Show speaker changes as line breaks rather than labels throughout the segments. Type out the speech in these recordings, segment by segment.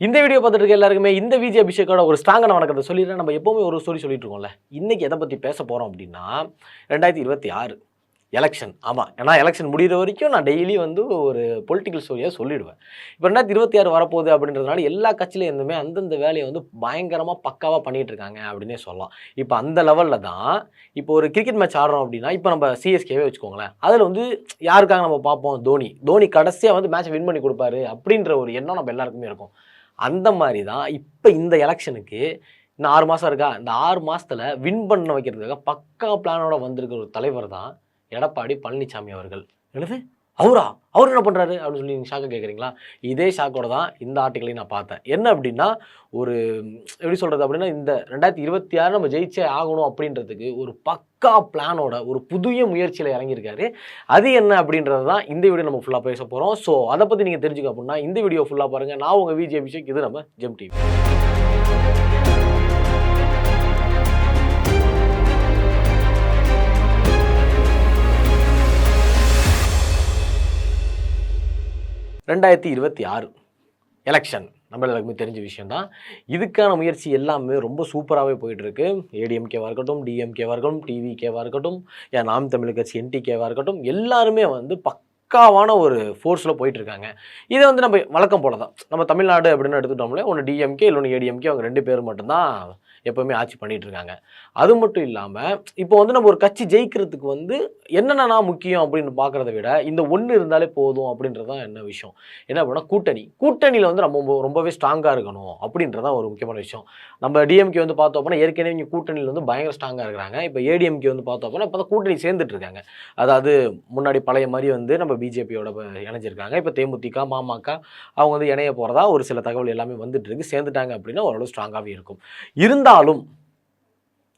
இந்த வீடியோ பார்த்துட்டு இருக்க எல்லாருக்குமே இந்த விஜய் அபிஷேக்கோட ஒரு ஸ்ட்ராங்கான வணக்கத்தை சொல்லிடுறேன். நம்ம எப்பவுமே ஒரு ஸ்டோரி சொல்லிட்டு இருக்கோம்ல. இன்னைக்கு எதை பற்றி பேச போகிறோம் அப்படின்னா 2026 எலெக்ஷன். ஆமாம், ஏன்னா எலெக்ஷன் முடிகிற வரைக்கும் நான் டெய்லி வந்து ஒரு பொலிட்டிக்கல் ஸ்டோரியாக சொல்லிடுவேன். இப்போ 2026 வரப்போகுது அப்படின்றதுனால எல்லா கட்சியிலும் இருந்துமே அந்தந்த வேலையை வந்து பயங்கரமாக பக்காவாக பண்ணிகிட்டு இருக்காங்க அப்படின்னே சொல்லலாம். இப்போ அந்த லெவலில் தான் இப்போ ஒரு கிரிக்கெட் மேட்ச் ஆடுறோம் அப்படின்னா, இப்போ நம்ம சிஎஸ்கேவே வச்சுக்கோங்களேன். அதில் வந்து யாருக்காக நம்ம பார்ப்போம்? தோனி கடைசியாக வந்து மேட்சை வின் பண்ணி கொடுப்பாரு அப்படின்ற ஒரு எண்ணம் நம்ம எல்லாருக்குமே இருக்கும். அந்த மாதிரி தான் இப்போ இந்த எலெக்ஷனுக்கு இன்னும் 6 மாதம் இருக்கா. இந்த 6 மாதத்தில் வின் பண்ண வைக்கிறதுக்காக பக்கா பிளானோட வந்திருக்கிற ஒரு தலைவர் தான் எடப்பாடி பழனிசாமி அவர்கள். என்னது அவர் என்ன பண்ணுறாரு அப்படின்னு சொல்லி நீங்கள் ஷாக்காக கேட்குறீங்களா? இதே ஷாக்கோட தான் இந்த ஆர்டிக்கலையும் நான் பார்த்தேன். என்ன அப்படின்னா, ஒரு எப்படி சொல்கிறது அப்படின்னா, இந்த 2026 நம்ம ஜெயிச்சே ஆகணும் அப்படின்றதுக்கு ஒரு பக்கா பிளானோட ஒரு புதிய முயற்சியில் இறங்கியிருக்காரு. அது என்ன அப்படின்றது தான் இந்த வீடியோ நம்ம ஃபுல்லாக பேச போகிறோம். ஸோ அதை பற்றி நீங்கள் தெரிஞ்சுக்க அப்படின்னா இந்த வீடியோ ஃபுல்லாக பாருங்கள். நான் உங்கள் விஜய் அபிஷேக், இது நம்ம ஜெம் டிவி. ரெண்டாயிரத்தி 26 எலெக்ஷன் நம்ம எல்லாருக்குமே தெரிஞ்ச விஷயம்தான். இதுக்கான முயற்சி எல்லாமே ரொம்ப சூப்பராகவே போயிட்டுருக்கு. ஏடிஎம்கேவாக இருக்கட்டும், டிஎம்கேவாக இருக்கட்டும், டிவிகேவாக இருக்கட்டும், ஏன் நாம் தமிழ் கட்சி என்டிகேவாக இருக்கட்டும், எல்லாருமே வந்து பக்காவான ஒரு ஃபோர்ஸில் போயிட்டுருக்காங்க. இதை வந்து நம்ம வழக்கம் போல தான் நம்ம தமிழ்நாடு அப்படின்னு எடுத்துக்கிட்டோம்லே ஒன்று டிஎம்கே இல்லொன்று ஏடிஎம்கே, அவங்க 2 பேர் மட்டும்தான் எப்போவுமே ஆட்சி பண்ணிகிட்டு இருக்காங்க. அது மட்டும் இல்லாமல் இப்போ வந்து நம்ம ஒரு கட்சி ஜெயிக்கிறதுக்கு வந்து என்னென்னா முக்கியம் அப்படின்னு பார்க்குறத விட இந்த ஒன்று இருந்தாலே போதும் அப்படின்றது தான் என்ன விஷயம். என்ன அப்படின்னா கூட்டணியில் வந்து நம்ம ரொம்பவே ஸ்ட்ராங்காக இருக்கணும் அப்படின்றதான் ஒரு முக்கியமான விஷயம். நம்ம டிஎம்கே வந்து பார்த்தோம் அப்படின்னா ஏற்கனவே இங்கே கூட்டணியில் வந்து பயங்கர ஸ்ட்ராங்காக இருக்கிறாங்க. இப்போ ஏடிஎம்கே வந்து பார்த்தோம் அப்படின்னா இப்போ தான் கூட்டணி சேர்ந்துட்டு இருக்காங்க. அதாவது முன்னாடி பழைய மாதிரி வந்து நம்ம பிஜேபியோட இணைஞ்சிருக்காங்க. இப்போ தேமுதிக, மாமக அவங்க வந்து இணைய போகிறதா ஒரு சில தகவல் எல்லாமே வந்துட்டு இருக்கு. சேர்ந்துட்டாங்க அப்படின்னா ஓரளவு ஸ்ட்ராங்காகவே இருக்கும். இருந்தாலும்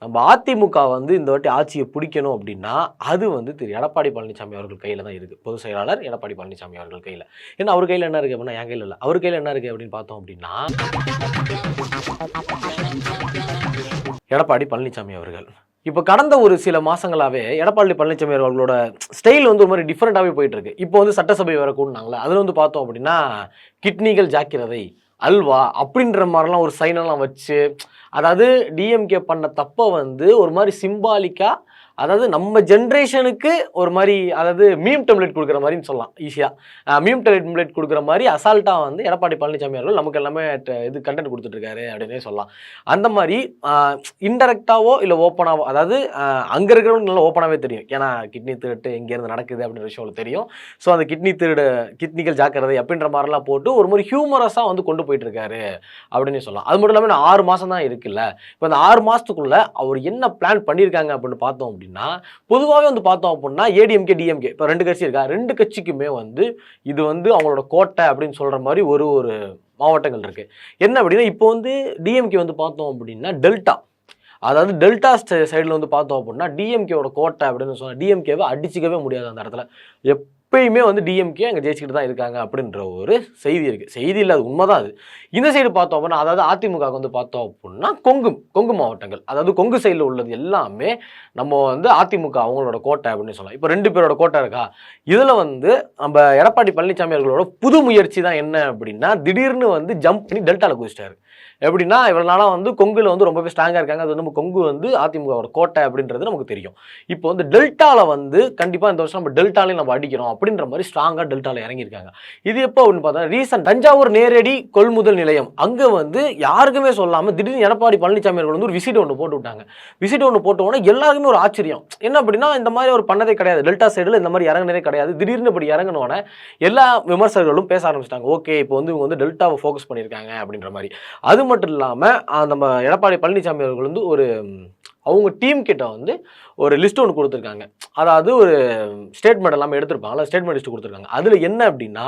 நம்ம அதிமுக வந்து இந்த வாட்டி ஆட்சியை பிடிக்கணும் அப்படின்னா அது வந்து திரு எடப்பாடி பழனிசாமி அவர்கள் கையில் தான் இருக்குது. பொதுச் செயலாளர் எடப்பாடி பழனிசாமி அவர்கள் கையில். ஏன்னா அவர் கையில் என்ன இருக்குது அப்படின்னா என் கையில் இல்லை, அவர் கையில் என்ன இருக்குது அப்படின்னு பார்த்தோம் அப்படின்னா எடப்பாடி பழனிசாமி அவர்கள் இப்போ கடந்த ஒரு சில மாதங்களாகவே எடப்பாடி பழனிசாமி அவர்களோட ஸ்டைல் வந்து ஒரு மாதிரி டிஃப்ரெண்ட்டாகவே போயிட்டுருக்கு. இப்போ வந்து சட்டசபை வர கூடனாங்களே அதில் வந்து பார்த்தோம் அப்படின்னா கிட்னிகள் ஜாக்கிரதை, அல்வா அப்படின்ற மாதிரிலாம் ஒரு சைனெல்லாம் வச்சு, அதாவது டிஎம்கே பண்ண தப்பை வந்து ஒரு மாதிரி சிம்பாலிக்காக, அதாவது நம்ம ஜென்ரேஷனுக்கு ஒரு மாதிரி, அதாவது மீம் டெம்ப்ளேட் கொடுக்குற மாதிரின்னு சொல்லலாம் ஈஸியாக. மீம் டெம்ப்ளேட் கொடுக்குற மாதிரி அசால்ட்டாக வந்து எடப்பாடி பழனிசாமி அவர்கள் நமக்கு எல்லாமே இது கண்டென்ட் கொடுத்துட்ருக்காரு அப்படின்னே சொல்லலாம். அந்த மாதிரி இன்டெரக்டாவோ இல்லை ஓப்பனாவோ, அதாவது அங்கே இருக்கிறவங்க நல்லா ஓப்பனாகவே தெரியும். ஏன்னா கிட்னி திருட்டு எங்கேருந்து நடக்குது அப்படின்ற விஷயம் உங்களுக்கு தெரியும். ஸோ அந்த கிட்னிகள் ஜாக்கிரதை அப்படின்ற மாதிரிலாம் போட்டு ஒரு மாதிரி ஹியூமரஸாக வந்து கொண்டு போயிட்டுருக்காரு அப்படின்னே சொல்லலாம். அது மட்டும் இல்லாமல் 6 மாதம் தான் இருக்குல்ல. இப்போ அந்த 6 மாதத்துக்குள்ளே அவர் என்ன பிளான் பண்ணியிருக்காங்க அப்படின்னு பார்த்தோம் அப்படின்னா, பொதுவாகவே வந்து பார்த்தோம் அப்படின்னா ஏடிஎம்கே டிஎம்கே இப்போ 2 கட்சி இருக்கா, 2 கட்சிக்குமே வந்து இது வந்து அவங்களோட கோட்டை அப்படின்னு சொல்கிற மாதிரி ஒரு மாவட்டங்கள் இருக்குது. என்ன அப்படின்னா இப்போ வந்து டிஎம்கே வந்து பார்த்தோம் அப்படின்னா டெல்டா, அதாவது டெல்டா சைடில் வந்து பார்த்தோம் அப்படின்னா டிஎம்கேவோட கோட்டை அப்படின்னு சொன்னால் டிஎம்கேவை அடிச்சிக்கவே முடியாது. அந்த இடத்துல எப்பயுமே வந்து டிஎம்கே அங்கே ஜெயிச்சுக்கிட்டு தான் இருக்காங்க அப்படின்ற ஒரு செய்தி இருக்குது. செய்தி இல்லை, அது உண்மைதான். அது இந்த சைடு பார்த்தோம் அப்படின்னா, அதாவது அதிமுக வந்து பார்த்தோம் அப்படின்னா கொங்கு மாவட்டங்கள், அதாவது கொங்கு சைடில் உள்ளது எல்லாமே நம்ம வந்து அதிமுக அவங்களோட கோட்டை அப்படின்னு சொல்லலாம். இப்போ 2 பேரோட கோட்டை இருக்கா. இதில் வந்து நம்ம எடப்பாடி பழனிசாமி அவர்களோட புது முயற்சி தான் என்ன அப்படின்னா, திடீர்னு வந்து ஜம்ப் பண்ணி டெல்டாவில் குதிச்சிட்டாரு. எப்படின்னா, இவ்வளோ நாளாக வந்து கொங்குல வந்து ரொம்பவே ஸ்ட்ராங்காக இருக்காங்க. அது வந்து நம்ம கொங்கு வந்து அதிமுகவோட கோட்டை அப்படின்றது நமக்கு தெரியும். இப்போ வந்து டெல்டாவில் வந்து கண்டிப்பாக இந்த வருஷம் நம்ம டெல்டாலையும் நம்ம அடிக்கிறோம் அப்படின்ற மாதிரி ஸ்ட்ராங்காக டெல்டாவில் இறங்கியிருக்காங்க. இது எப்போ அப்படின்னு பார்த்தா ரீசன்ட் தஞ்சாவூர் நேரடி கொள்முதல் நிலையம் அங்கே வந்து யாருக்குமே சொல்லாமல் திடீர்னு எடப்பாடி பழனிசாமி அவர்கள் வந்து ஒரு விசிட் ஒன்று போட்டு விட்டாங்க. விசிட் ஒன்று போட்ட உடனே எல்லாருக்குமே ஒரு ஆச்சரியம். என்ன அப்படின்னா, இந்த மாதிரி ஒரு பண்ணதே கிடையாது, டெல்டா சைடில் இந்த மாதிரி இறங்கினதே கிடையாது. திடீர்னு இப்படி இறங்கினோடனே எல்லா விமர்சகர்களும் பேச ஆரம்பிச்சிட்டாங்க. ஓகே, இப்போ வந்து இவங்க வந்து டெல்டாவை ஃபோக்கஸ் பண்ணியிருக்காங்க அப்படின்ற மாதிரி. அது மட்டும் இல்லாமல் நம்ம எடப்பாடி பழனிசாமி அவர்கள் வந்து அவங்க டீம் கிட்ட வந்து ஒரு லிஸ்ட் ஒன்று கொடுத்துருக்காங்க. அதாவது ஒரு ஸ்டேட்மெண்ட் எல்லாமே எடுத்திருப்பாங்க, ஸ்டேட்மெண்ட் லிஸ்ட் கொடுத்துருக்காங்க. அதில் என்ன அப்படின்னா,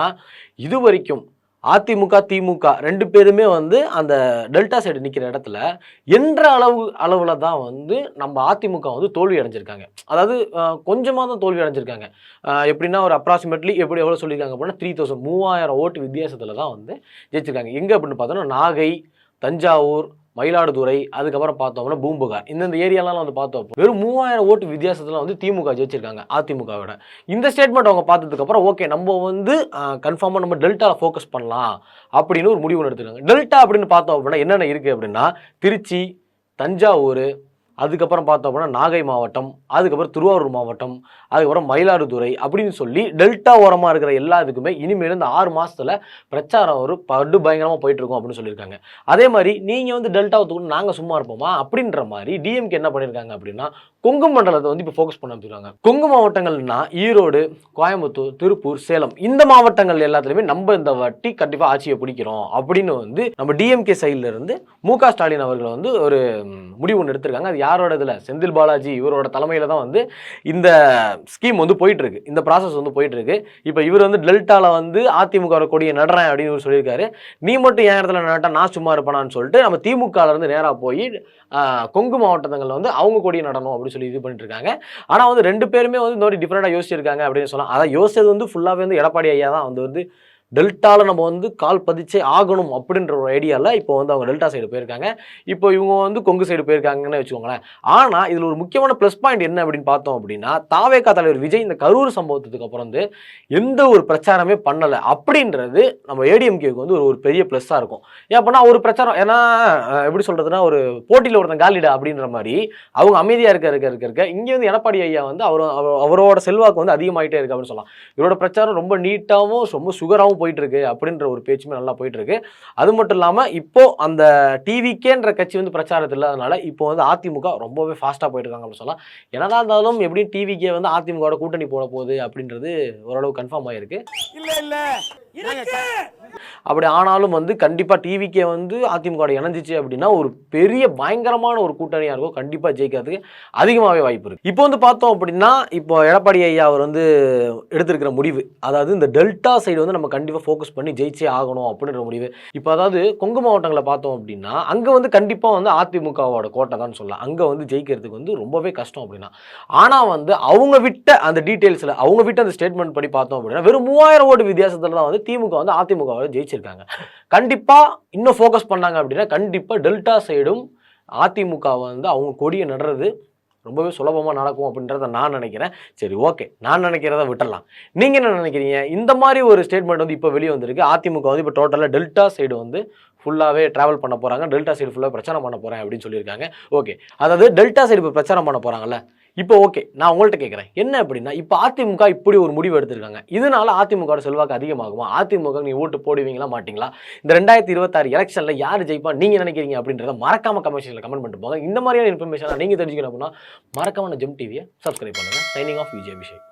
இது வரைக்கும் அதிமுக திமுக 2 பேருமே வந்து அந்த டெல்டா சைடு நிற்கிற இடத்துல என்ற அளவில் தான் வந்து நம்ம அதிமுக வந்து தோல்வி அடைஞ்சிருக்காங்க. அதாவது கொஞ்சமாக தான் தோல்வி அடைஞ்சிருக்காங்க. எப்படின்னா ஒரு அப்ராக்சிமேட்லி எவ்வளோ சொல்லியிருக்காங்க அப்படின்னா 3000 ஓட்டு வித்தியாசத்தில் தான் வந்து ஜெயிச்சிருக்காங்க. எங்கே அப்படின்னு பார்த்தோன்னா நாகை, தஞ்சாவூர், மயிலாடுதுறை, அதுக்கப்புறம் பார்த்தோம்னா பூம்புகார், இந்த ஏரியாலாம் வந்து பார்த்தோம் வெறும் 3000 ஓட்டு வித்தியாசத்தில் வந்து திமுக ஜெயிச்சிருக்காங்க அதிமுகவோட. இந்த ஸ்டேட்மெண்ட் அவங்க பார்த்ததுக்கப்புறம் ஓகே நம்ம வந்து கன்ஃபார்மாக நம்ம டெல்டாவில் ஃபோக்கஸ் பண்ணலாம் அப்படின்னு ஒரு முடிவு எடுத்துருக்காங்க. டெல்டா அப்படின்னு பார்த்தோம் அப்படின்னா என்னென்ன இருக்குது அப்படின்னா திருச்சி, தஞ்சாவூர், அதுக்கப்புறம் பார்த்தோம் அப்படின்னா நாகை மாவட்டம், அதுக்கப்புறம் திருவாரூர் மாவட்டம், அதுக்கப்புறம் மயிலாடுதுறை அப்படின்னு சொல்லி டெல்டா ஓரமாக இருக்கிற எல்லாத்துக்குமே இனிமேல் இந்த 6 மாதத்தில் பிரச்சாரம் ஒரு படு பயங்கரமாக போயிட்டுருக்கோம் அப்படின்னு சொல்லியிருக்காங்க. அதே மாதிரி நீங்கள் வந்து டெல்டாவை தூக்கணும் நாங்கள் சும்மா இருப்போமா அப்படின்ற மாதிரி டிஎம்கே என்ன பண்ணியிருக்காங்க அப்படின்னா கொங்கு மண்டலத்தை வந்து இப்போ ஃபோக்கஸ் பண்ண வச்சுருக்காங்க. கொங்கு மாவட்டங்கள்னா ஈரோடு, கோயம்புத்தூர், திருப்பூர், சேலம் இந்த மாவட்டங்கள் எல்லாத்துலேயுமே நம்ம இந்த வாட்டி கண்டிப்பாக ஆட்சியை பிடிக்கிறோம் அப்படின்னு வந்து நம்ம டிஎம்கே சைடில் இருந்து மு.க. ஸ்டாலின் அவர்கள் வந்து ஒரு முடிவு ஒன்று எடுத்திருக்காங்க. அது யாரோட இதில் செந்தில் பாலாஜி இவரோட தலைமையில் தான் வந்து இந்த ஸ்கீம் வந்து போயிட்டு இருக்கு, இந்த ப்ராசஸ் வந்து போயிட்டு இருக்கு. இப்போ இவர் வந்து டெல்டாவில் வந்து அதிமுக கொடியை நடுறேன் அப்படின்னு இவர் சொல்லியிருக்காரு. நீ மட்டும் என் இடத்துல நட்டா நான் சும்மா இருப்பானான்னு சொல்லிட்டு நம்ம திமுகல இருந்து நேராக போய் கொங்கு மாவட்டங்களில் வந்து அவங்க கொடியை நடணும் அப்படின்னு சொல்லி இது பண்ணிட்டு இருக்காங்க. ஆனால் வந்து 2 பேருமே வந்து இந்த மாதிரி டிஃப்ரெண்டாக யோசிச்சிருக்காங்க அப்படின்னு சொல்லலாம். அதான் யோசிச்சது வந்து ஃபுல்லாகவே வந்து எடப்பாடி ஐயா தான் வந்து டெல்டாவில் நம்ம வந்து கால் பதிச்சே ஆகணும் அப்படின்ற ஒரு ஐடியாவில் இப்போ வந்து அவங்க டெல்டா சைடு போயிருக்காங்க. இப்போ இவங்க வந்து கொங்கு சைடு போயிருக்காங்கன்னு வச்சுக்கோங்களேன். ஆனால் இதில் ஒரு முக்கியமான ப்ளஸ் பாயிண்ட் என்ன அப்படின்னு பார்த்தோம் அப்படின்னா தாவேகா தலைவர் விஜய் இந்த கரூர் சம்பவத்துக்கு அப்புறம் வந்து எந்த ஒரு பிரச்சாரமே பண்ணலை அப்படின்றது நம்ம ஏடிஎம்கேக்கு வந்து ஒரு பெரிய ப்ளஸ்ஸாக இருக்கும். ஏன் அப்படின்னா ஒரு பிரச்சாரம் ஏன்னா எப்படி சொல்கிறதுனா ஒரு போட்டியில் ஒருத்தன் காலிடா அப்படின்ற மாதிரி அவங்க அமைதியாக இருக்க இங்கே வந்து எடப்பாடி ஐயா வந்து அவரோட செல்வாக்கு வந்து அதிகமாகிட்டே இருக்கு அப்படின்னு சொல்லலாம். இவரோட பிரச்சாரம் ரொம்ப நீட்டாகவும் ரொம்ப சுகராகவும் போயிட்டு இருக்கு அப்படின்ற ஒரு பேச்சுமே நல்லா போயிட்டு இருக்கு. அது மட்டும் இல்லாமல் இப்போ அந்த டிவிகேன்ற கட்சி வந்து பிரச்சாரத்தில் இல்லாதனால இப்போ வந்து அதிமுக ரொம்பவே ஃபாஸ்ட்டாக போயிட்டு இருக்காங்க அப்படின்னு சொல்லலாம். என்னதான் இருந்தாலும் எப்படியும் டிவிகே வந்து அதிமுகவோட கூட்டணி போட போகுது அப்படின்றது ஓரளவு கன்ஃபார்ம் ஆயிருக்கு. அப்படி ஆனாலும் வந்து கண்டிப்பாக டிவிகே வந்து அதிமுக இணைஞ்சிச்சு அப்படின்னா ஒரு பெரிய பயங்கரமான ஒரு கூட்டணியாக இருக்கும். கண்டிப்பாக ஜெயிக்கிறதுக்கு அதிகமாகவே வாய்ப்பு இருக்கு. இப்போ வந்து பார்த்தோம் அப்படின்னா இப்போ எடப்பாடி ஐயா அவர் வந்து எடுத்திருக்கிற முடிவு, அதாவது இந்த டெல்டா சைடு வந்து நம்ம கண்டிப்பாக ஃபோக்கஸ் பண்ணி ஜெயிச்சே ஆகணும் அப்படின்ற முடிவு. இப்போ அதாவது கொங்கு மாவட்டங்களை பார்த்தோம் அப்படின்னா அங்கே வந்து கண்டிப்பாக வந்து அதிமுகவோட கோட்டை தான் சொல்லலாம். அங்கே வந்து ஜெயிக்கிறதுக்கு வந்து ரொம்பவே கஷ்டம் அப்படின்னா. ஆனால் வந்து அவங்க விட்ட அந்த டீட்டெயில்ஸில் அவங்க விட்ட அந்த ஸ்டேட்மெண்ட் படி பார்த்தோம் அப்படின்னா வெறும் 3000 ஓட்டு வித்தியாசத்தில் தான் வந்து திமுக வந்து அதிமுகவை ஜெயிச்சிருக்காங்க. கண்டிப்பாக இன்னும் ஃபோக்கஸ் பண்ணாங்க அப்படின்னா கண்டிப்பாக டெல்டா சைடும் அதிமுக வந்து அவங்க கொடியை நடுறது ரொம்பவே சுலபமாக நடக்கும் அப்படின்றத நான் நினைக்கிறேன். சரி ஓகே, நான் நினைக்கிறத விட்டுடலாம். நீங்கள் என்ன நினைக்கிறீங்க? இந்த மாதிரி ஒரு ஸ்டேட்மெண்ட் வந்து இப்போ வெளியே வந்திருக்கு. அதிமுக வந்து இப்போ டோட்டலாக டெல்டா சைடு வந்து ஃபுல்லாகவே ட்ராவல் பண்ண போகிறாங்க, டெல்டா சைடு ஃபுல்லாக பிரச்சாரம் பண்ண போகிறேன் அப்படின்னு சொல்லியிருக்காங்க. ஓகே, அதாவது டெல்டா சைடு இப்போ பிரச்சாரம் பண்ண போகிறாங்கல்ல, இப்போ ஓகே நான் உங்கள்கிட்ட கேட்குறேன் என்ன அப்படின்னா இப்போ அதிமுக இப்படி ஒரு முடிவு எடுத்திருக்காங்க, இதனால அதிமுக செல்வாக்கு அதிகமாகுமா? அதிமுக நீ ஓட்டு போடுவீங்களா மாட்டீங்களா? இந்த 2026 எலெக்ஷனில் யார் ஜெயிப்பா நீங்கள் நினைக்கிறீங்க அப்படின்றத மறக்காம கமெண்ட்ஸில் கமெண்ட் பண்ணிட்டு போங்க. இந்த மாதிரியான இன்ஃபர்மேஷன் நீங்கள் தெரிஞ்சுக்கணும் அப்படின்னா மறக்காம ஜெம் டிவியை சப்ஸ்கிரைப் பண்ணுங்கள். Signing off Vijay Abhishek.